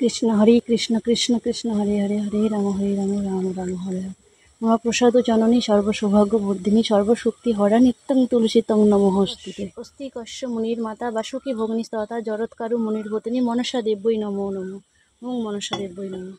হরে কৃষ্ণ কৃষ্ণ কৃষ্ণ হরে হরে হরে রাম রাম রাম হরে হরে। মহাপ্রসাদ জননী সর্বসৌভাগ্য বর্ধিনী সর্বশক্তি হরা নিত্যং তুলসীতং নমঃস্তুতে। অস্তি কশ্য মুনির মাতা বাসুকী ভগ্নিস্ততা জরৎকারু মুনির ভতিনী মনসা দেব্যই নমো নমঃ। ওং মনসা দেব্যই নমঃ।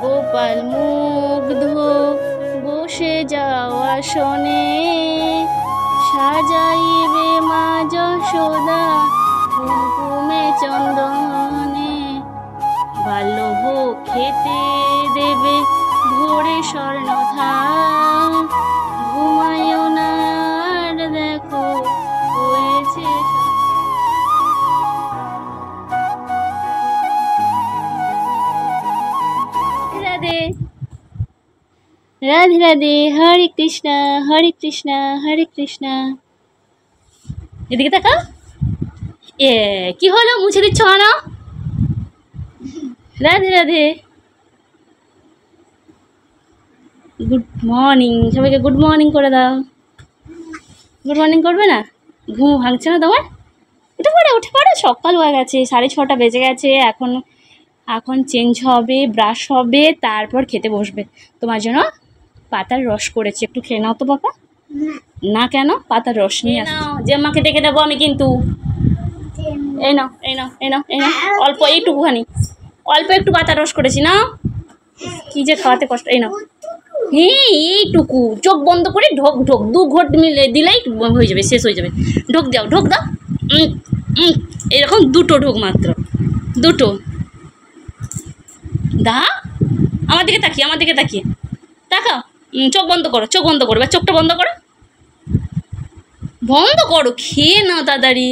গোপাল মুগ্ধ বসে যাও আসনে, সাজাইবে মা যশোদা কুমকুমে চন্দনে। বাল্যভোগ খেতে দেবে ভোরে স্বর্ণ থাল, ঘুমায়ও না আর দেখো হয়েছে। রাধে রাধে, হরে কৃষ্ণা হরে কৃষ্ণা হরে কৃষ্ণা। এদিকে দেখা, এ কি হলো, মুছে দিচ্ছ না? রাধে রাধে, গুড মর্নিং সবাইকে, গুড মর্নিং করে দাও। গুড মর্নিং করবে না? ঘুম ভাঙছে না তোমার? উঠে পড়ো, সকাল হয়ে গেছে, 6:30 বেজে গেছে। এখন চেঞ্জ হবে, ব্রাশ হবে, তারপর খেতে বসবে। তোমার জন্য পাতার রস করেছি, একটু খেয়ে নাও তো বাবা। না কেন? পাতার রস নিয়ে নাও, যে মাকে ডেকে দেবো আমি কিন্তু। এই নাও এই নাও এই নাও এই নাও, অল্প এইটুকুখানি, অল্প একটু পাতার রস করেছি না। কি যে খাওয়াতে কষ্ট। এই নাও, হ্যাঁ এইটুকু, চোখ বন্ধ করে ঢোক ঢোক, 2 ঘট মিলে দিলেই হয়ে যাবে, শেষ হয়ে যাবে। ঢোক দাও, ঢোক দাও, এরকম 2টো ঢোক, মাত্র 2টো দা। আমার দিকে তাকিয়ে তাকাও। চোখ বন্ধ করো, চোখ বন্ধ করো, বা চোখটা বন্ধ করো, খেয়ে নাও তাড়াতাড়ি।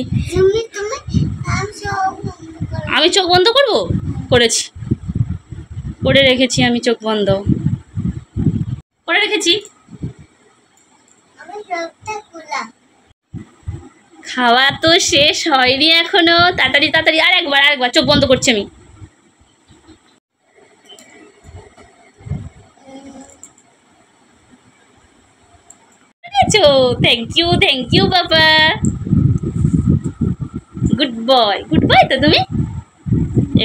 আমি চোখ বন্ধ করবো? করে রেখেছি আমি, চোখ বন্ধ করে রেখেছি। খাওয়া তো শেষ হয়নি এখনো, তাড়াতাড়ি আরেকবার চোখ বন্ধ করছি আমি। থ্যাংক ইউ বাবা, গুড বয় তো তুমি।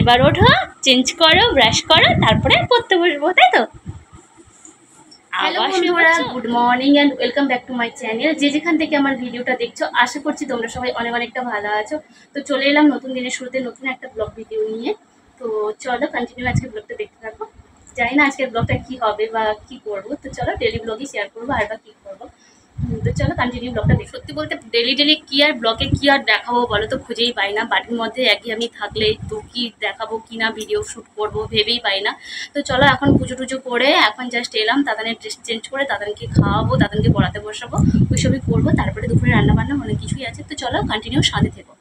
এবার ওঠো, চেঞ্জ করো, ব্রাশ করো, তারপরে পড়তে বসবো, তাই তো? Good morning and welcome back to my channel. যেখান থেকে আমার ভিডিওটা দেখছো, আশা করছি তোমরা সবাই অনেকটা ভালো আছো। তো চলে এলাম নতুন দিনের শুরুতে নতুন একটা ব্লগ ভিডিও নিয়ে। তো চলো কন্টিনিউ আজকে ব্লগটা দেখতে থাকো। জানি না আজকের ব্লগটা কি হবে বা কি করবো, তো চলো ডেলি ব্লগই শেয়ার করবো, আর বা কি করবো। তো চলো কন্টিনিউ ব্লগটা দেখো। সত্যি বলতে ডেলি কি আর ব্লগে কি আর দেখাবো বলো তো, খুঁজেই পাই না। বাড়ির মধ্যে আমি থাকলে তো কি দেখাবো, কি না ভিডিও শ্যুট করবো ভেবেই পাই না। তো চলো এখন পুজো টুজো করে এখন জাস্ট এলাম, তাদের ড্রেস চেঞ্জ করে তাদেরকে খাওয়াবো, তাদেরকে পড়াতে বসাবো, ওইসবই করবো। তারপরে দুপুরে রান্না বান্না অনেক কিছুই আছে। তো চলো কন্টিনিউ সাথে থেকো।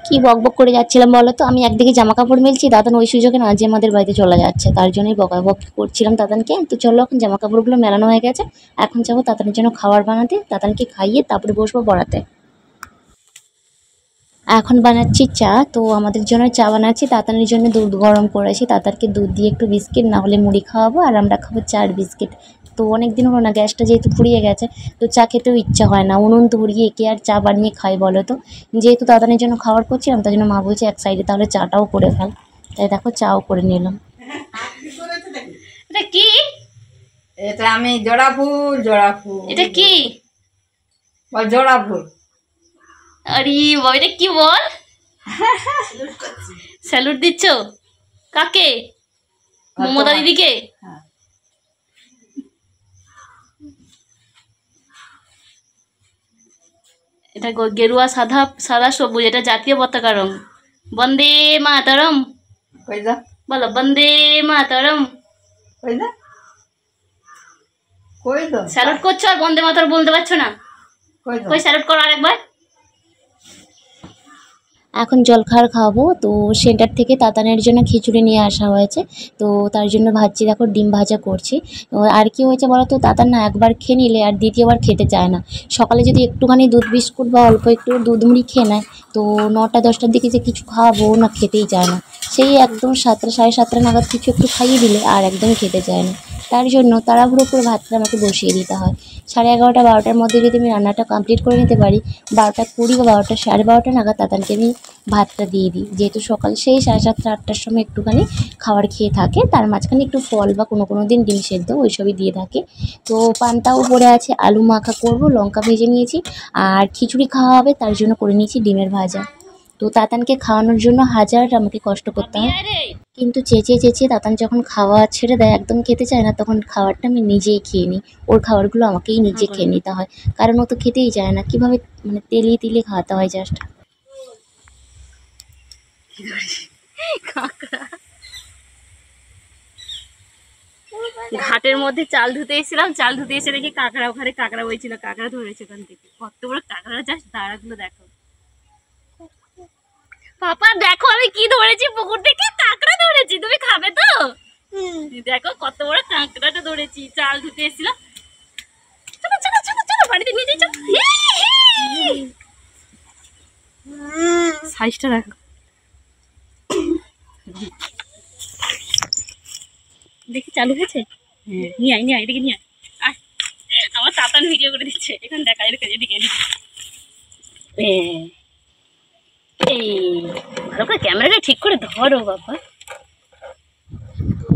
কি বকবক করে যাচ্ছিলাম বলো তো? আমি একদিকে জামা কাপড় মেলছি, দাদান ওই সুযোগে না যে আমাদের বাড়িতে চলে যাচ্ছে, তার জন্যই বকাবক করছিলাম দাদানকে। তো চলো এখন জামা কাপড়গুলো মেলানো হয়ে গেছে, এখন যাবো দাদানের জন্য খাবার বানাতে, দাদানকে খাইয়ে তারপরে বসবো পড়াতে। এখন বানাচ্ছি চা, তো আমাদের জন্য চা বানাচ্ছি, তাতানের জন্য দুধ গরম করেছি, তাতারকে দুধ দিয়ে একটু বিস্কিট না হলে মুড়ি খাওয়াবো, আর আমরা খাবো চা আর বিস্কিট। তো অনেক দিন হলো না, গ্যাসটা যেহেতু ফুরিয়ে গেছে, তো চা খেতেও ইচ্ছা হয় না, উনুন ধরিয়ে কে আর চা বানিয়ে খাই বলো তো। যেহেতু দাদানের জন্য খাবার করছিলাম, তার জন্য মা বলছে এক সাইডে তাহলে চাটাও করে ফেল, তাই দেখো চাও করে নিলাম। এটা কি? এটা আমি জোড়া ফুল এটা কি বল? জোড়া ফুল। আরে বাবা, এটা কি বল? স্যালুট দিচ্ছ কাকে? মমতা দিদিকে? এটা গেরুয়া সাদা সবুজ, এটা জাতীয় পতাকা রং। বন্দে মাতরম বলো, বন্দে মাতরম। স্যালুট করছো আর বন্দে মাতরম বলতে পারছো না? কই স্যালুট করো আরেকবার। এখন জলখাবার খাবো। তো সেন্টার থেকে তাতানের জন্য খিচুড়ি নিয়ে আসা হয়েছে। তো তার জন্য ভাবছি, দেখো ডিম ভাজা করছি। আর কি হয়েছে বলো তো, তাতান না একবার খেয়ে নিলে আর দ্বিতীয়বার খেতে চায় না। সকালে যদি একটুখানি দুধ বিস্কুট বা অল্প একটু দুধ মুড়ি খেয়ে নেয়, তো 9টা 10টার দিকে যে কিছু খাওয়াবো না, খেতেই চায় না। সেই একদম 7টা 7:30 নাগাদ কিছু একটু খাইয়ে দিলে আর একদমই খেতে চায় না। তার জন্য তাড়াহুড়ো করে ভাতটা আমাকে বসিয়ে দিতে হয়। 11:30 12টার মধ্যে যদি আমি রান্নাটা কমপ্লিট করে নিতে পারি, 12টা 20 বা 12টা 12:30 নাগাদ তাতানকে আমি ভাতটা দিয়ে দিই। যেহেতু সকালে সেই 7:30 8টার সময় একটুখানি খাবার খেয়ে থাকে, তার মাঝখানে একটু ফল বা কোনো দিন ডিম সেদ্ধ ওইসবই দিয়ে থাকে। তো পান্তাও পড়ে আছে, আলু মাখা করব, লঙ্কা ভেজে নিয়েছি। আর খিচুড়ি খাওয়া হবে, তার জন্য করে নিয়েছি ডিমের ভাজা। তো তাতানকে খাওয়ানোর জন্য হাজার আমাকে কষ্ট করতে হয়, কিন্তু চেঁচিয়ে চেঁচিয়ে তাতান যখন খাওয়া ছেড়ে দেয়, একদম খেতে চায় না, তখন খাবারটা আমি নিজেই খেয়ে নিই। ওর খাবারগুলো আমাকেই নিজে খেয়ে নিতে হয়, কারণ ও তো খেতেই চায় না। কীভাবে মানে তেলিয়ে তেলিয়ে খাওয়াতে হয় জাস্ট। ঘাটের মধ্যে চাল ধুতে এসেছিলাম, চাল ধুতে এসে দেখি কাঁকড়া, ওখানে কাঁকড়া বইছিল, কাঁকড়া ধরেছে ওখান থেকে। কত বড় কাঁকড়া, জাস্ট দাঁড়াগুলো দেখো। পাপা দেখো আমি কি ধরেছি, পুকুর থেকে কাঁকড়া ধরেছি, তুমি খাবে তো? দেখো কত বড় কাঁকড়াটা ধরেছি, চাল ধুতে এসেছিলাম। চলো চলো চলো চলো, বাড়িতে নিয়ে যাই, চলো। সাইজটা দেখো, দেখি চালু হয়েছে। হ্যাঁ, নিয়ে আয় নিয়ে আয়, এদিকে নিয়ে আয়। আমার তাতান ভিডিও করে দিচ্ছে, এখানে দেখা, এদিকে এদিকে এদিকে। এই ভালো করে ক্যামেরাটা ঠিক করে ধরো বাবা। তো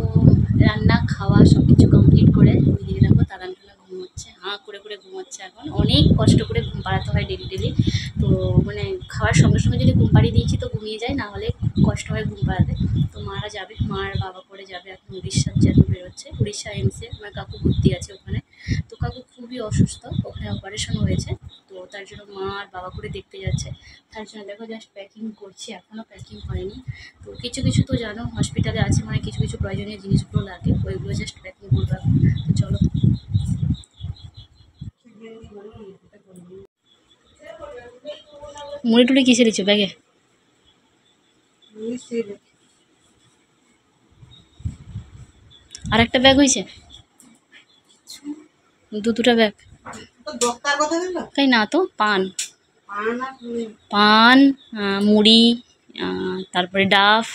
রান্না খাওয়া সব কিছু কমপ্লিট করে এদিকে দেখো তাতানখানা ঘুমোচ্ছে, হাঁ করে করে ঘুমোচ্ছে। এখন অনেক কষ্ট করে ঘুম পাড়াতে হয় ডেলি ডেলি। তো মানে খাওয়ার সঙ্গে সঙ্গে যদি ঘুম পাড়িয়ে দিয়েছি তো ঘুমিয়ে যায়, না হলে খুব কষ্ট হয় ঘুম পাড়াতে। তো মারা যাবে, মা আর বাবা করে যাবে এখন উড়িষ্যার জন্য বেরোচ্ছে, উড়িষ্যা এমসে। আমার কাকু ভর্তি আছে ওখানে। তো কাকু খুবই অসুস্থ, ওখানে অপারেশন হয়েছে। তো তার জন্য মা আর বাবা করে দেখতে যাচ্ছে। তার জন্য দেখো জাস্ট প্যাকিং করছি, এখনও প্যাকিং হয়নি। তো কিছু কিছু তো জানো হসপিটালে আছে, মানে কিছু কিছু প্রয়োজনীয় জিনিসগুলো লাগে, ওইগুলো জাস্ট প্যাকিং করবো এখন। তো চলো। মুড়ি টুড়ি কিসে দিচ্ছ ব্যাগে? আর একটা ব্যাগ হয়েছে, দুটা ব্যাগ। তাই না তো, পান পান মুড়ি, তারপরে ডাফ।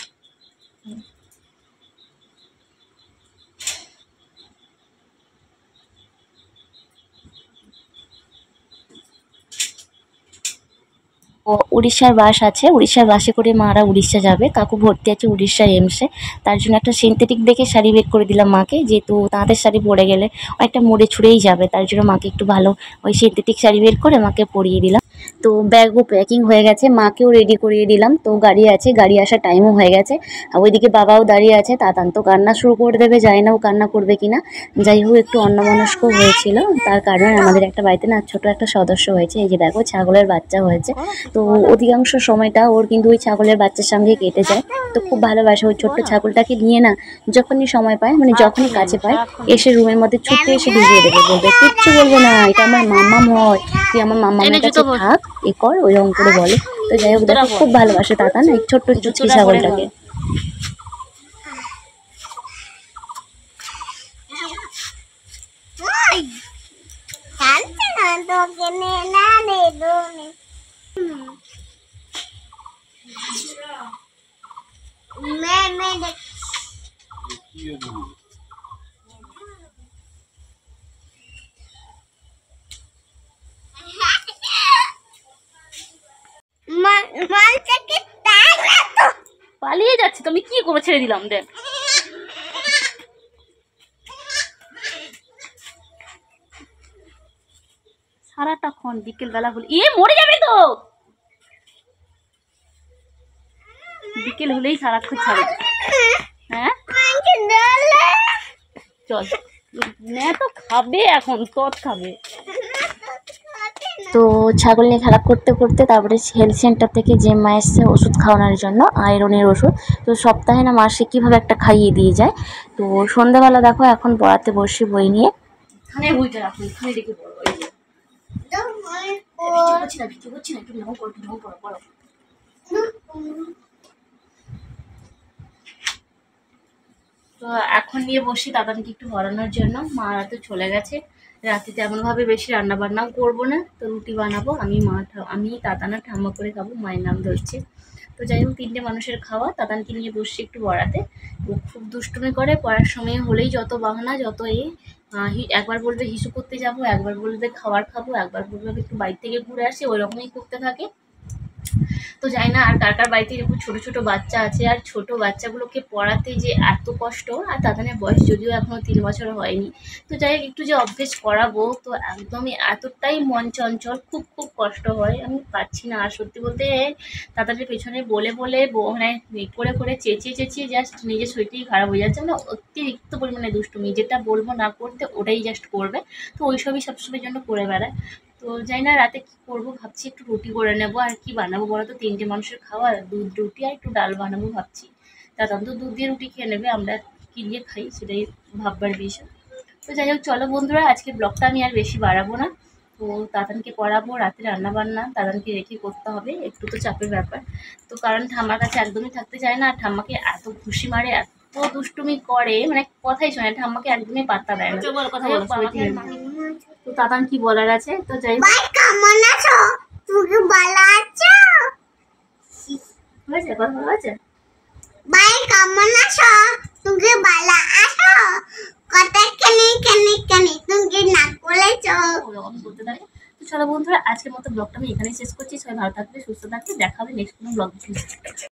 ও উড়িষ্যার বাস আছে, উড়িষ্যার বাসে করে মারা উড়িষ্যা যাবে। কাকু ভর্তি আছে উড়িষ্যা এমসে। তার জন্য একটা সিনথেটিক দেখে শাড়ি বের করে দিলাম মাকে, যেহেতু তাঁতের শাড়ি পরে গেলে অনেকটা মুড়ে ছুঁড়েই যাবে। তার জন্য মাকে একটু ভালো ওই সিনথেটিক শাড়ি বের করে মাকে পরিয়ে দিলাম। তো ব্যাগও প্যাকিং হয়ে গেছে, মাকেও রেডি করিয়ে দিলাম। তো গাড়ি আছে, গাড়ি আসার টাইমও হয়ে গেছে। আর ওইদিকে বাবাও দাঁড়িয়ে আছে। তাতান তো কান্না শুরু করে দেবে, জানি না ও কান্না করবে কিনা। যাই হোক, একটু অন্যমনস্ক হয়েছিল, তার কারণে আমাদের একটা বাড়িতে না ছোট একটা সদস্য হয়েছে। এই যে দেখো ছাগলের বাচ্চা হয়েছে। তো অধিকাংশ সময়টা ওর কিন্তু ওই ছাগলের বাচ্চার সঙ্গে কেটে যায়। তো খুব ভালোবাসে ওই ছোট্ট ছাগলটাকে নিয়ে না, যখনই সময় পায়, মানে যখনই কাছে পায়, এসে রুমের মধ্যে ছুটতে এসে ঢুকিয়ে দেবে, বলবে কিচ্ছু বলবে না, এটা আমার মাম্মাম হয়, তুই আমার মাম্মামের কাছে থাক, এ কর, ওইরকম করে বলে। তো যাই হোক দেখো, খুব ভালোবাসে তাতান এই ছোট্ট চুচকি ছাগলটাকে। পালিয়ে যাচ্ছে, তুমি কি করবো, ছেড়ে দিলাম দেখ। সারাটাক্ষণ বিকেল বেলা হলে মরে যাবে তো, বিকেল হলেই সারাক্ষণ ছাড়ে। হ্যাঁ চল, না তো খাবে এখন, তত খাবে। তো ছাগল নিয়ে খেলা করতে করতে তারপরে হেলথ সেন্টার থেকে যে মা এসছে ওষুধ খাওয়ানোর জন্য, আয়রনের ওষুধ। তো সপ্তাহে না মাসে কীভাবে একটা খাইয়ে দিয়ে যায়। তো সন্ধ্যাবেলা দেখো এখন পড়াতে বসি বই নিয়ে। এখানে বইটা রাখুন, এখানে রেখে পড়ো। তো এখন নিয়ে বসি দাদাকে একটু পড়ানোর জন্য। মা তো চলে গেছে, রাতে তেমনভাবে বেশি রান্না বান্নাও করবো না, তো রুটি বানাবো। আমি দাদানা ঠাম্মা করে খাবো, মায়ের নাম ধরছে। তো যাই হোক, 3টে মানুষের খাওয়া। দাদানকে নিয়ে বসছি একটু পড়াতে। ও খুব দুষ্টুমি করে, পড়ার সময় হলেই যত বাহানা, যত একবার বলবে হিসু করতে যাব, একবার বলবে খাবার খাবো, একবার বলবে একটু বাড়ি থেকে ঘুরে আসি, ওই রকমই করতে থাকে। তো যাই না, আর কার কার বাড়িতে এরকম ছোট ছোট বাচ্চা আছে, আর ছোট বাচ্চাগুলোকে পড়াতে যে এত কষ্ট। আর দাদানের বয়স যদিও এখনো 3 বছর হয়নি, তো যাই হোক একটু যে অভ্যেস করাবো, তো একদমই এতটাই মন চঞ্চল, খুব খুব কষ্ট হয়, আমি পারছি না। আর সত্যি বলতে দাদাদের পেছনে বলে বলে মানে করে করে চেঁচিয়ে চেঁচিয়ে জাস্ট নিজের শরীরটাই খারাপ হয়ে যাচ্ছে। মানে অতিরিক্ত পরিমাণে দুষ্টুমি, যেটা বলবো না করতে ওটাই জাস্ট করবে। তো ওইসবই সবসময়ের জন্য করে বেড়ায়। তো যাই না, রাতে কি করবো ভাবছি, একটু রুটি করে নেবো। আর কি বানাবো বলো তো, 3টে মানুষের খাওয়া, দুধ রুটি আর একটু ডাল বানাবো ভাবছি। দাদা তো দুধ দিয়ে রুটি খেয়ে নেবে, আমরা কি দিয়ে খাই সেটাই ভাববার বিষয়। তো যাই হোক, চলো বন্ধুরা, আজকে ব্লগটা আমি আর বেশি বাড়াবো না। তো দাদানকে পড়াবো, রাতে রান্না বান্না দাদানকে রেখে করতে হবে, একটু তো চাপের ব্যাপার। তো কারণ ঠাম্মার কাছে একদমই থাকতে চায় না, আর ঠাম্মাকে এত ঘুষি মারে, এত দুষ্টুমি করে, মানে কথাই শোনে, ঠাম্মাকে একদমই পাত্তা দেয় না। কথা বলো, তো দাদান কি বলার আছে, তো যাই হোক। হয়েছে, কথা বলা হয়েছে। ভাই কেমন আছো? তুমি ভালো আছো? কথা কেনে কেনে কেনে তুমি না বলেছো? ওরকম বলতে থাকে। তো চলো বন্ধুরা, আজকের মতো ব্লগটা আমি এখানেই শেষ করছি। সবাই ভালো থাকবে, সুস্থ থাকবে, দেখা হবে নেক্সট কোনো ব্লগ।